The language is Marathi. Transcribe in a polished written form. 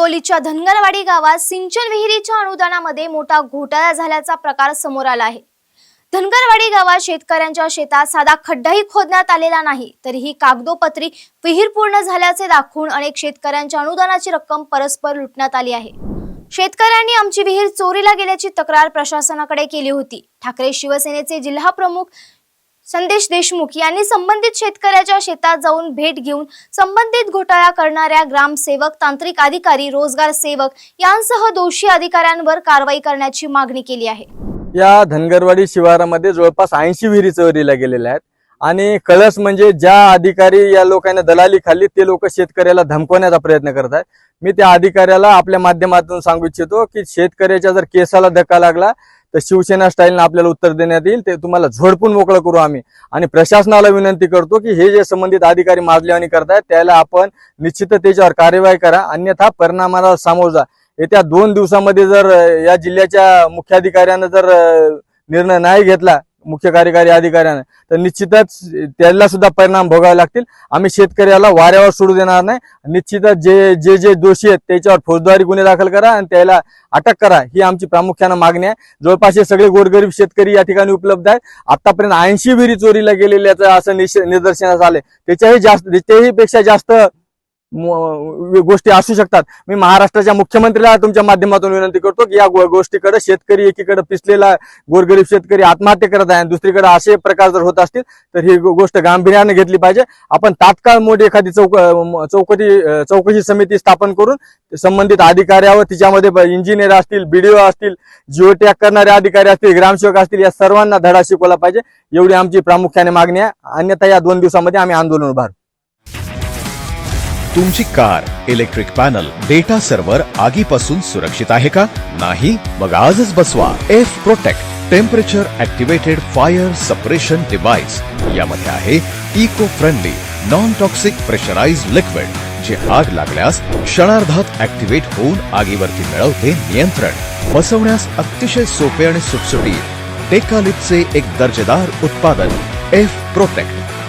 हिंगोलीच्या धनगरवाडी गावात सिंचन विहिरीच्या अनुदानामध्ये मोठा घोटाळा झाल्याचा प्रकार समोर आला आहे। धनगरवाडी गावात शेतकऱ्यांच्या शेतात साधा खड्डाही खोदण्यात आलेला नाही, तरीही कागदोपत्री विहीर पूर्ण झाल्याचे दाखवून अनेक शेतकऱ्यांच्या अनुदानाची रक्कम परस्पर लुटण्यात आली आहे। शेतकऱ्यांनी आमची विहीर चोरीला गेल्याची तक्रार प्रशासनाकडे केली होती। ठाकरे शिवसेनेचे जिल्हा प्रमुख संदेश देशमुख यांनी संबंधित शेतकऱ्याच्या शेतात जाऊन भेट घेऊन संबंधित घोटाळा करणाऱ्या ग्रामसेवक, तांत्रिक अधिकारी, रोजगार सेवक यांसह दोषी अधिकाऱ्यांवर कारवाई करण्याची मागणी केली आहे। या धनगरवाडी शिवारामध्ये जवळपास 80 विहिरी चोरीला गेलेल्या आहेत आणि कळस म्हणजे ज्या अधिकारी या लोकांना दलाली खाल्ली ते लोक शेतकऱ्याला धमकवण्याचा प्रयत्न करत आहेत। मी त्या अधिकाऱ्याला आपल्या माध्यमातून सांगू इच्छितो की शेतकऱ्याच्या जर केसाला धक्का लागला तर शिवसेना स्टाईलने आपल्याला उत्तर देण्यात येईल, ते तुम्हाला झोडपून मोकळं करू आम्ही। आणि प्रशासनाला विनंती करतो की हे जे संबंधित अधिकारी माजल्यावानी करतायत त्याला आपण निश्चित त्याच्यावर कार्यवाही करा, अन्यथा परिणामाला सामोरं जा। येत्या 2 दिवसांमध्ये जर या जिल्ह्याच्या मुख्याधिकाऱ्यानं जर निर्णय नाही घेतला, मुख्य कार्यकारी अधिकाऱ्यानं, तर निश्चितच त्याला सुद्धा परिणाम भोगावे लागतील। आम्ही शेतकऱ्याला वाऱ्यावर सोडू देणार नाही। निश्चितच जे दोषी आहेत त्याच्यावर फौजदारी गुन्हे दाखल करा आणि त्याला अटक करा, ही आमची प्रामुख्याने मागणी आहे। जवळपास हे सगळे गोरगरीब शेतकरी या ठिकाणी उपलब्ध आहेत। आतापर्यंत 80 विहिरी चोरीला गेलेल्याचं असं निदर्शनास आले, त्याच्याही पेक्षा जास्त गोष्टी असू शकतात। मी महाराष्ट्राच्या मुख्यमंत्र्याला तुमच्या माध्यमातून विनंती करतो की या गोष्टीकडे शेतकरी एकीकडे पिसलेला गोरगरीब शेतकरी आत्महत्या करत आहे, दुसरीकडे असे प्रकार जर होत असतील तर ही गोष्ट गांभीर्याने घेतली पाहिजे। आपण तात्काळ मोठी एखादी चौकशी समिती स्थापन करून संबंधित अधिकाऱ्यावर, तिच्यामध्ये इंजिनियर असतील, बीडीओ असतील, जिओ टॅग करणारे अधिकारी असतील, ग्रामसेवक असतील, या सर्वांना धडा शिकवला पाहिजे, एवढी आमची प्रामुख्याने मागणी आहे। अन्यथा या 2 दिवसांमध्ये आम्ही आंदोलन उभारू। तुमची car, electric panel, data server आगीपासून सुरक्षित आहे का? नाही? मग आजच बसवा F protect temperature activated fire suppression device. यामध्ये आहे eco friendly non toxic pressurised liquid, जे आग लागल्यास क्षणार्धात ऍक्टिव्हेट होऊन आगीवरती मिळवते नियंत्रण। बसवण्यास अतिशय सोपे आणि सुटसुटीत टेकालिपचे एक दर्जेदार उत्पादन एफ प्रोटेक्ट।